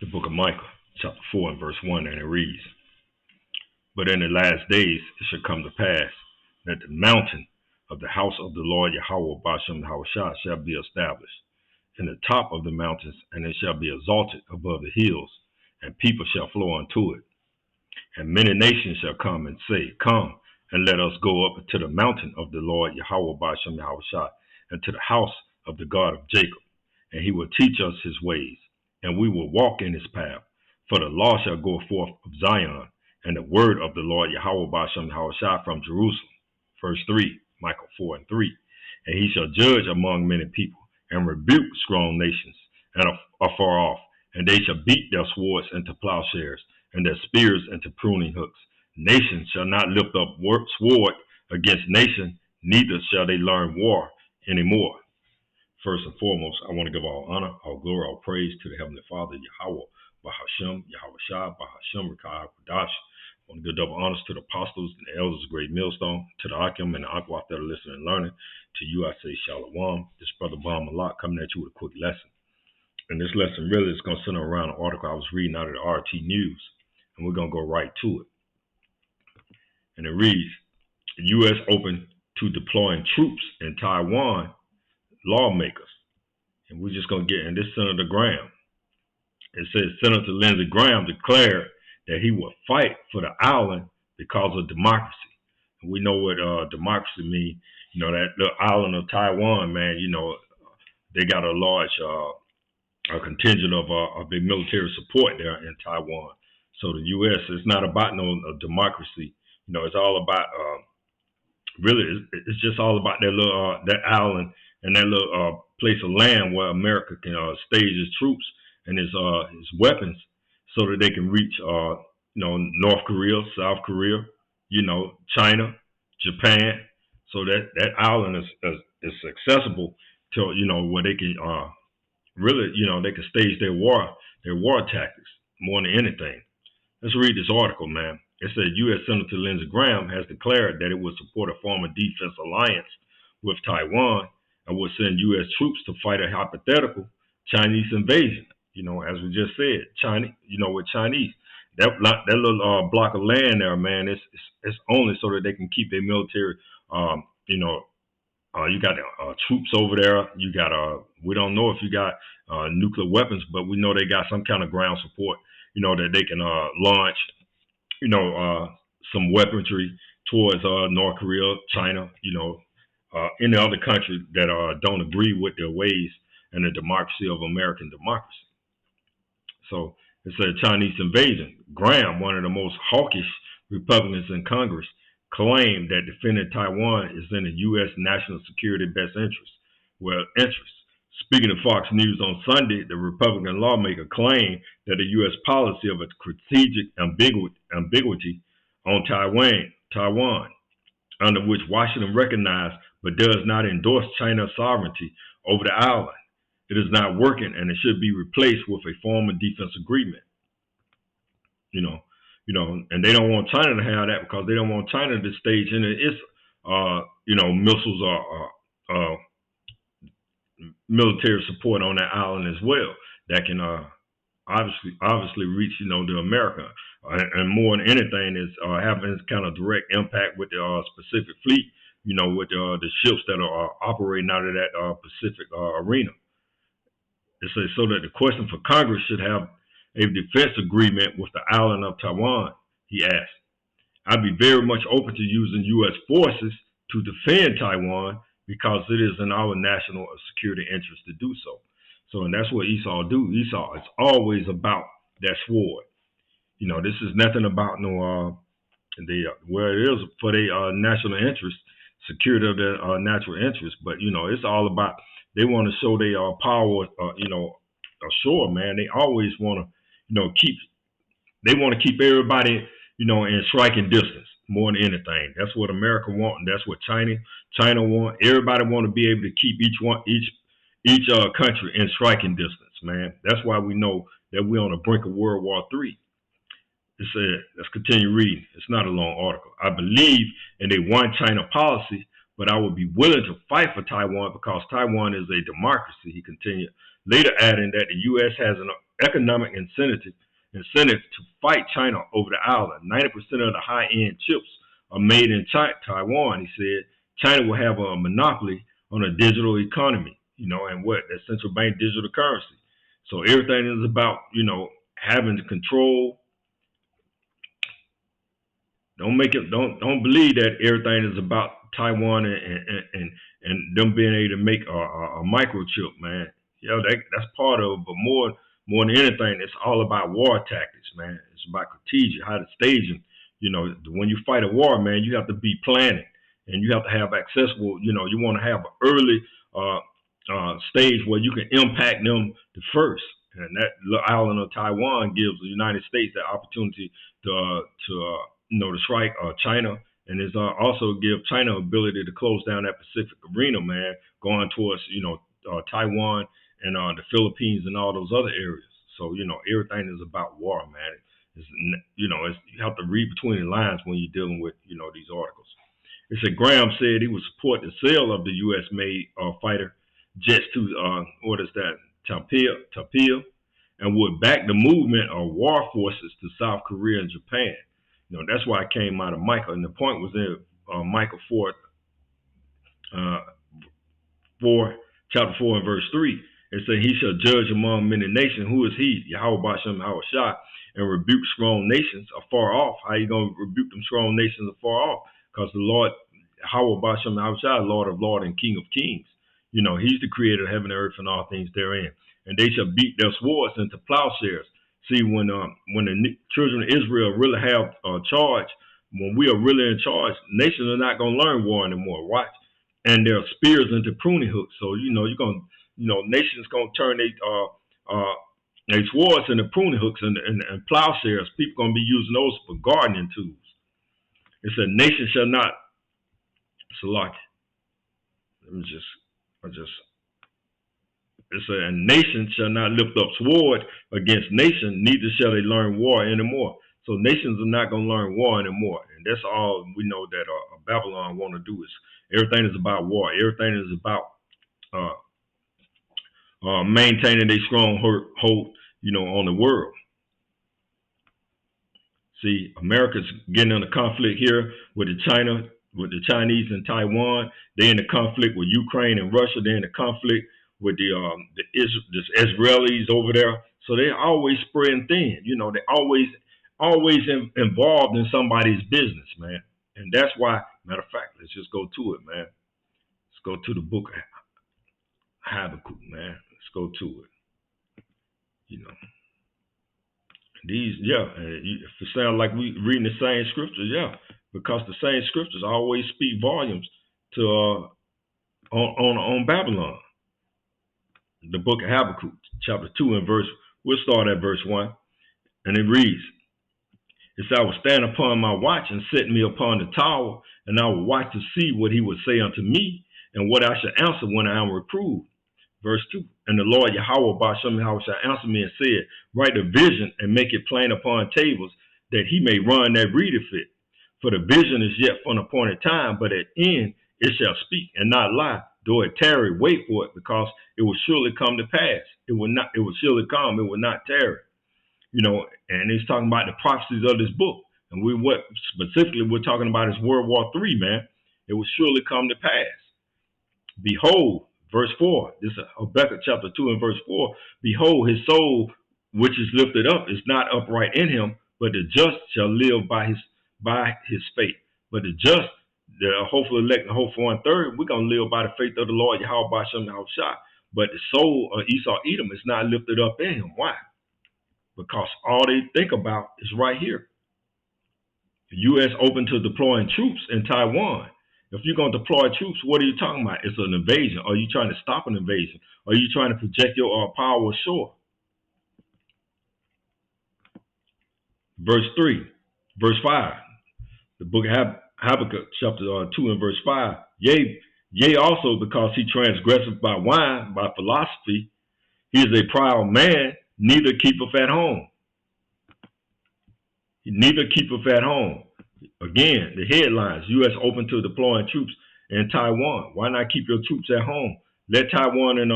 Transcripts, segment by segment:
the book of Micah, chapter 4 and verse 1, and it reads, "But in the last days it shall come to pass that the mountain of the house of the Lord Yahweh Bashem Yahushua shall be established in the top of the mountains, and it shall be exalted above the hills, and people shall flow unto it. And many nations shall come and say, Come, and let us go up to the mountain of the Lord Yahweh Bashem Yahushua, and to the house of the God of Jacob. And he will teach us his ways, and we will walk in his path. For the law shall go forth of Zion, and the word of the Lord Yahweh Bashem Yahushua from Jerusalem." Verse 3, Micah 4 and 3. "And he shall judge among many people, and rebuke strong nations, and afar off. And they shall beat their swords into plowshares, and their spears into pruning hooks. Nation shall not lift up sword against nation, neither shall they learn war anymore." First and foremost, I want to give all honor, all glory, all praise to the Heavenly Father, Yahweh, Bahashem, Yahweh Shai, Bahashem, Rekah, Kodash. I want to give double honors to the apostles and the elders of Great Millstone, to the Akim and the Akwaf that are listening and learning. To you, I say Shalom. This brother Bam Malak coming at you with a quick lesson. And this lesson really is going to center around an article I was reading out of the RT News. And we're going to go right to it. And it reads, "The U.S. open to deploying troops in Taiwan, lawmakers." And we're just going to get in this Senator Graham. It says Senator Lindsey Graham declared that he would fight for the island because of democracy. And we know what democracy means. You know, that little island of Taiwan, man, you know, they got a large a contingent of their military support there in Taiwan. So the U.S. is not about no democracy. You know, it's all about really, it's just all about that little that island and that little place of land where America can stage its troops and his weapons so that they can reach you know, North Korea, South Korea, you know, China, Japan. So that island is accessible to, you know, where they can really, you know, they can stage their war tactics more than anything. Let's read this article, man. It said U.S. Senator Lindsey Graham has declared that it would support a former defense alliance with Taiwan and would send U.S. troops to fight a hypothetical Chinese invasion. You know, as we just said, China, you know, with Chinese. That little block of land there, man, it's only so that they can keep their military, you know, you got troops over there. You got we don't know if you got nuclear weapons, but we know they got some kind of ground support. You know, that they can launch, you know, some weaponry towards North Korea, China, you know, any other country that don't agree with their ways and the democracy of American democracy. So it's a Chinese invasion. Graham, one of the most hawkish Republicans in Congress, claimed that defending Taiwan is in the U.S. national security best interest. Well, interest. Speaking to Fox News on Sunday, the Republican lawmaker claimed that the U.S. policy of a strategic ambiguity on Taiwan, under which Washington recognized but does not endorse China's sovereignty over the island, it is not working, and it should be replaced with a formal defense agreement. You know, and they don't want China to have that because they don't want China to stage into its, you know, missiles or military support on that island as well. That can obviously reach, you know, to America, and more than anything is having this kind of direct impact with the Pacific Fleet. You know, with the ships that are operating out of that Pacific arena. It says so that the question for Congress should have a defense agreement with the island of Taiwan, he asked. "I'd be very much open to using U.S. forces to defend Taiwan because it is in our national security interest to do so." So, and that's what Esau do. Esau is always about that sword. You know, this is nothing about no where it is for their national interest, security of their natural interest. But you know, it's all about they want to show their power. You know, ashore, man. They always want to, you know, they want to keep everybody, you know, in striking distance more than anything. That's what America wants, and that's what China want. Everybody want to be able to keep each country in striking distance, man. That's why we know that we're on the brink of World War III. It said, let's continue reading. It's not a long article. "I believe in a one China policy, but I would be willing to fight for Taiwan because Taiwan is a democracy," he continued, later adding that the U.S. has economic incentive to fight China over the island. 90% of the high-end chips are made in Taiwan. He said China will have a monopoly on a digital economy, and what that central bank digital currency. So everything is about, having control. Don't believe that everything is about Taiwan and them being able to make a microchip, man. That's part of it, but more than anything, it's all about war tactics, man. It's about strategy, how to stage them. When you fight a war, man, you have to be planning, and you have to have accessible. You want to have an early stage where you can impact them the first, and that island of Taiwan gives the United States that opportunity to strike China, and it's also give China ability to close down that Pacific arena, man, going towards Taiwan and the Philippines and all those other areas. So everything is about war, man. You have to read between the lines when you're dealing with these articles. It said Graham said he would support the sale of the U.S. made fighter jets to what is that Tapia, and would back the movement of war forces to South Korea and Japan. That's why it came out of Micah, and the point was in Micah 4, chapter 4 and verse 3. It said, "He shall judge among many nations. Who is he? Yahweh Bashem Hawashah, and rebuke strong nations afar off." How you gonna rebuke them strong nations afar off? Because the Lord, Yahweh Bashem Hawashah, Lord of Lords and King of Kings. He's the creator of heaven and earth and all things therein. And they shall beat their swords into plowshares. See, when the children of Israel really have charge, when we are really in charge, nations are not going to learn war anymore. Watch, and their spears into pruning hooks. So you're going, nations going to turn their swords into pruning hooks and plowshares. People going to be using those for gardening tools. It said, "Nation shall not." Salaki. It said, "And nation shall not lift up sword against nation, neither shall they learn war anymore." So nations are not going to learn war anymore. And that's all we know that Babylon want to do is everything is about war. Everything is about maintaining a strong hold, on the world. See, America's getting in a conflict here with the Chinese and Taiwan. They're in a conflict with Ukraine and Russia. They're in a conflict with the Israelis over there. So they're always spreading thin. They're always involved in somebody's business, man. And that's why, matter of fact, let's just go to it, man. Let's go to the book of Habakkuk, man. Let's go to it. If it sounds like we reading the same scriptures, because the same scriptures always speak volumes to on Babylon. The book of Habakkuk, chapter 2 and we'll start at verse 1, and it reads, "It said, I will stand upon my watch and set me upon the tower, and I will watch to see what he would say unto me, and what I shall answer when I am reproved." Verse 2, "And the Lord Yahweh Bashem Yahweh shall answer me and said, Write a vision and make it plain upon tables, that he may run that readeth it. For the vision is yet for an appointed time, but at end it shall speak and not lie. Though it tarry, wait for it, because it will surely come to pass. It will surely come, it will not tarry." And he's talking about the prophecies of this book. And what specifically we're talking about is World War III, man. It will surely come to pass. "Behold," verse 4, this is Habakkuk chapter 2 and verse 4, "Behold, his soul which is lifted up is not upright in him, but the just shall live by his faith." But the just, the hopeful elect and hopeful 1/3, we're going to live by the faith of the Lord Yahweh Bashem Yahushua. But the soul of Esau Edom is not lifted up in him. Why? Because all they think about is right here. The U.S. open to deploying troops in Taiwan. If you're going to deploy troops, what are you talking about? It's an invasion. Are you trying to stop an invasion? Are you trying to project your power ashore? Verse 5, the book of Habakkuk, chapter 2 and verse 5. Yea, also because he transgresseth by wine, by philosophy, he is a proud man, neither keepeth at home. He neither keepeth at home. Again, the headlines, U.S. open to deploying troops in Taiwan. Why not keep your troops at home? Let Taiwan and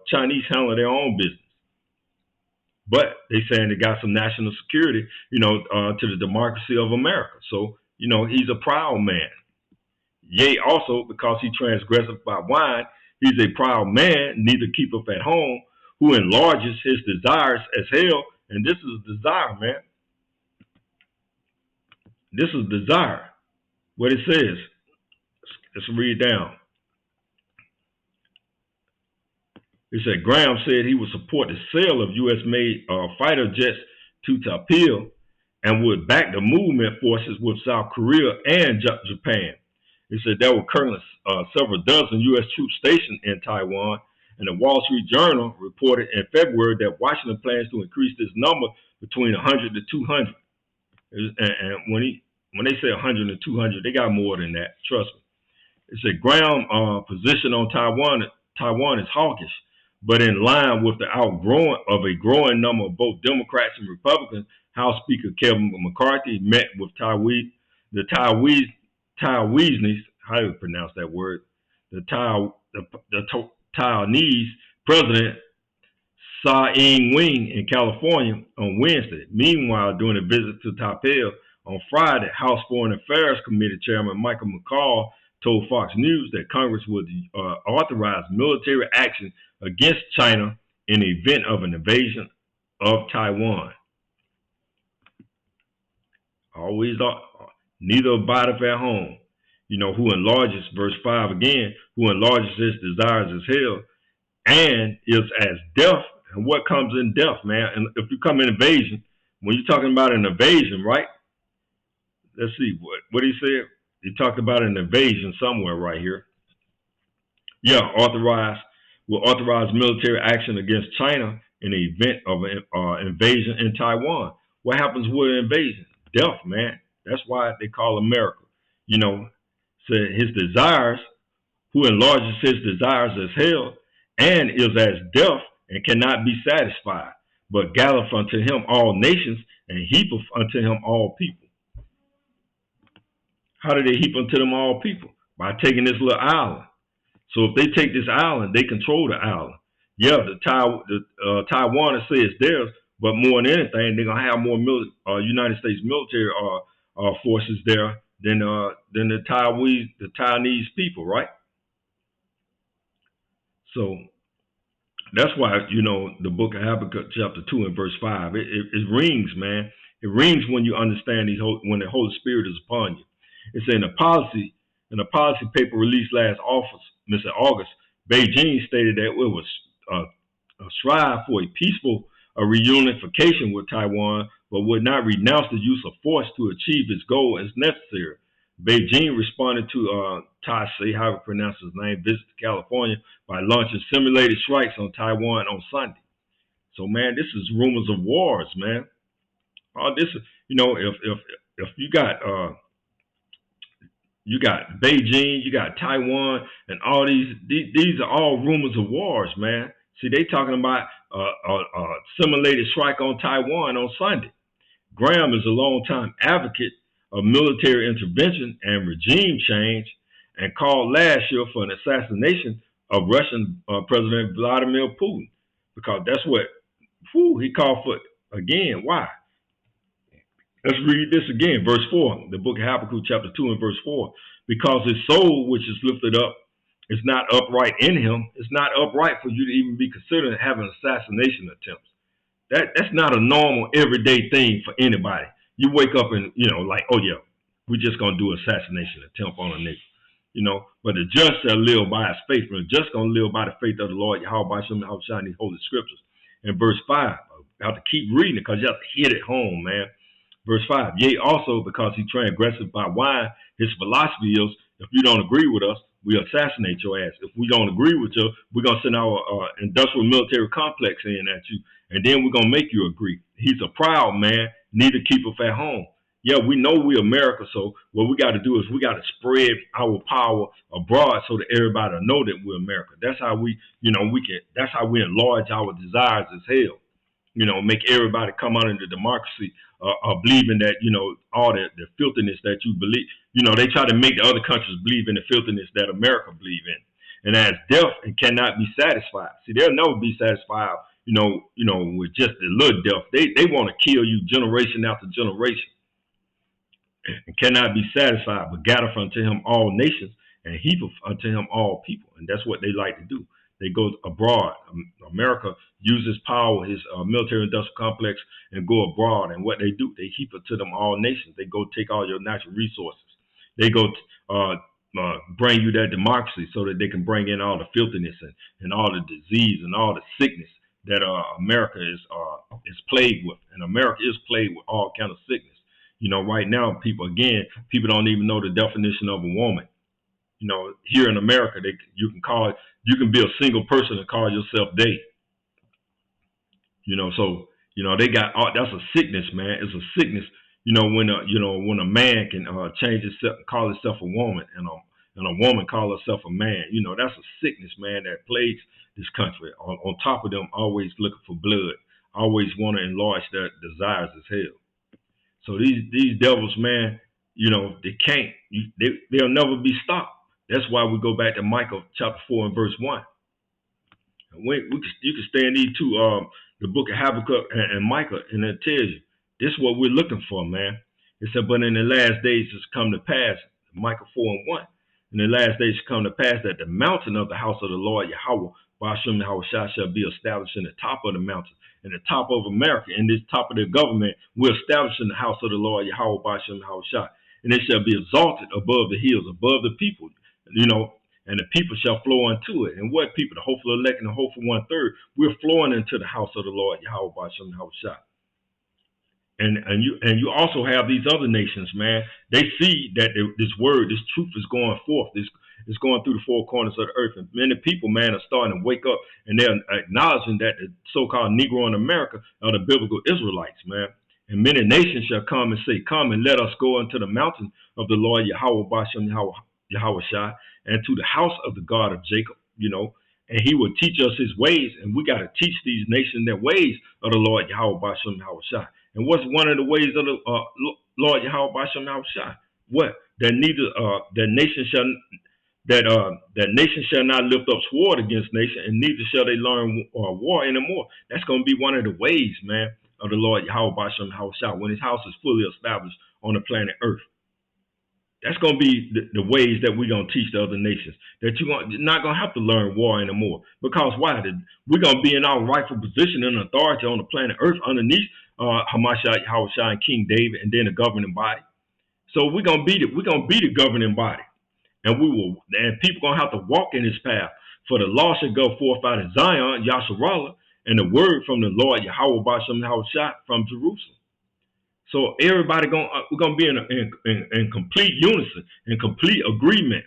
Chinese handle their own business. but they saying they got some national security, to the democracy of America. So, he's a proud man. Yea, also because he transgresseth by wine, he's a proud man, neither keepeth at home, who enlarges his desires as hell. And this is desire, man. This is desire. What it says. Let's read down. It said Graham said he would support the sale of U.S. made fighter jets to Tapil and would back the movement forces with South Korea and Japan. It said there were currently several dozen U.S. troops stationed in Taiwan, and the Wall Street Journal reported in February that Washington plans to increase this number between 100 to 200. And when they say 100 to 200, they got more than that. Trust me. It said Graham's position on Taiwan is hawkish, but in line with the outgrowing of a growing number of both Democrats and Republicans. House Speaker Kevin McCarthy met with the Taiwanese, how do you pronounce that word? The Taiwanese President Tsai Ing-wen in California on Wednesday. Meanwhile, during a visit to Taipei on Friday, House Foreign Affairs Committee Chairman Michael McCall told Fox News that Congress would authorize military action against China in the event of an invasion of Taiwan. Always, neither abideth at home. Who enlarges, verse 5 again, who enlarges his desires as hell, and is as death. And what comes in death, man? And if you come in invasion, when you're talking about an invasion, right? Let's see, what he said? He talked about an invasion somewhere right here. Yeah, will authorize military action against China in the event of an invasion in Taiwan. What happens with an invasion? Death, man. That's why they call America. Said his desires, who enlarges his desires as hell, and is as death, and cannot be satisfied, but gathereth unto him all nations, and heapeth unto him all people. How do they heap unto them all people? By taking this little island. So if they take this island, they control the island. Yeah, the Taiwaners say it's theirs, but more than anything, they're gonna have more United States military forces there than the Taiwanese people, right? So that's why the book of Habakkuk chapter 2 and verse 5 it rings, man. It rings when you understand when the Holy Spirit is upon you. It's in a policy paper released last August. Beijing stated that it was a strive for a peaceful reunification with Taiwan, but would not renounce the use of force to achieve its goal as necessary. Beijing responded to Taisei, however you pronounce his name, visit to California by launching simulated strikes on Taiwan on Sunday. So, man, this is rumors of wars, man. All this, if you got Beijing, you got Taiwan, and all these are all rumors of wars, man. See, they talking about a simulated strike on Taiwan on Sunday. Graham is a longtime advocate of military intervention and regime change, and called last year for an assassination of Russian President Vladimir Putin, because that's what he called for again. Why? Let's read this again, verse 4, the book of Habakkuk chapter 2 and verse 4. Because his soul, which is lifted up, is not upright in him. It's not upright for you to even be considering having assassination attempts. That's not a normal, everyday thing for anybody. You wake up and, like, oh, yeah, we're just going to do assassination attempt on a nigga. But the just shall live by his faith. And the just going to live by the faith of the Lord, Yahweh, by Shem, Yahweh, shine these holy scriptures. In verse 5, I have to keep reading it because you have to hit it home, man. Verse 5, yea, also because he transgresseth by wine, his philosophy is, if you don't agree with us, we assassinate your ass. If we don't agree with you, we're going to send our industrial military complex in at you, and then we're going to make you agree. He's a proud man, neither keepeth at home. Yeah, we know we're America, so what we got to do is we got to spread our power abroad so that everybody will know that we're America. That's how that's how we enlarge our desires as hell. Make everybody come out into democracy, believing that, all the filthiness that you believe. They try to make the other countries believe in the filthiness that America believe in. And as death and cannot be satisfied. See, they'll never be satisfied with just a little death. They want to kill you generation after generation and cannot be satisfied, but gather unto him all nations and heap unto him all people. And that's what they like to do. They go abroad. America uses power, his military industrial complex, and go abroad. And what they do, they heap it to them all nations. They go take all your natural resources. They go bring you that democracy so that they can bring in all the filthiness and all the disease and all the sickness that America is plagued with. And America is plagued with all kind of sickness. Right now, people don't even know the definition of a woman. Here in America, you can be a single person and call yourself they. So they got that's a sickness, man. It's a sickness. When a man can change himself, call himself a woman, and a woman call herself a man. That's a sickness, man, that plagues this country. On top of them, always looking for blood, always want to enlarge their desires as hell. So these devils, man, they can't. They'll never be stopped. That's why we go back to Micah chapter 4 and verse 1. You can stay in these two, the book of Habakkuk and Micah, and it tells you this is what we're looking for, man. It said, but in the last days it's come to pass, Micah 4 and 1. In the last days shall come to pass that the mountain of the house of the Lord Yahweh, Ba'ashem Yahweh shall be established in the top of the mountain, in the top of America, in this top of the government, we're establishing the house of the Lord Yahweh, Ba'ashem Yahweh, and it shall be exalted above the hills, above the people, and the people shall flow into it. And what people? The hopeful elect and the hopeful 1/3. We're flowing into the house of the Lord Yahweh Ba'ashem Yahweh. And you also have these other nations, man. They see that this word, this truth is going forth. It's going through the four corners of the earth. And many people, man, are starting to wake up, and they're acknowledging that the so-called Negro in America are the biblical Israelites, man. And many nations shall come and say, come and let us go into the mountain of the Lord Yahweh Ba'ashem Yahweh, and to the house of the God of Jacob, and he will teach us his ways. And we got to teach these nations their ways of the Lord Yahweh Ba'ashem Yahweh. And what's one of the ways of the Lord Yahweh Ba'ashem Yahweh? What? That nation shall not lift up sword against nation, and neither shall they learn war anymore. That's going to be one of the ways, man, of the Lord Yahweh Ba'ashem Yahweh, when his house is fully established on the planet Earth. That's going to be the ways that we're going to teach the other nations, that you're not going to have to learn war anymore. Because why? We're going to be in our rightful position and authority on the planet Earth underneath Hamashiach, Yahweh, and King David, and then the governing body. So we're going to be the governing body, and people going to have to walk in this path. For the law shall go forth out of Zion, Yasharallah, and the word from the Lord Yahweh Ba'ashem Yahweh from Jerusalem. So everybody we're gonna be in complete unison, in complete agreement.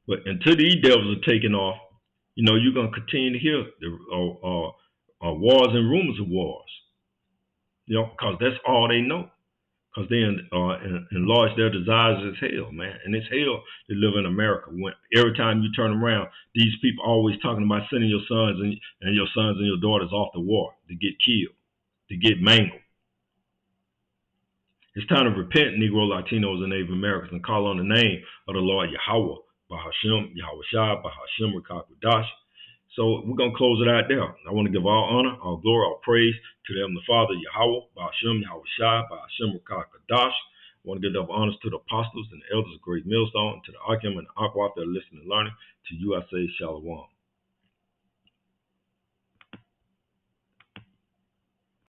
But until these devils are taken off, you're gonna continue to hear the wars and rumors of wars. Because that's all they know. Because they enlarge their desires as hell, man. And it's hell to live in America. Every time you turn around, these people always talking about sending your sons and your daughters off to war to get killed, to get mangled. It's time to repent, Negro, Latinos, and Native Americans, and call on the name of the Lord Yahweh, Bahashem, Yahweh Shai, Bahashem, Rakakudash. So we're going to close it out there. I want to give all honor, all glory, all praise to them, the Father, Yahweh, Bahashem, Yahweh Shai, Bahashem, Rakakudash. I want to give up honors to the apostles and the elders of Great Millstone, to the Akim and the Aquaf that are listening and learning. To you I say Shalom.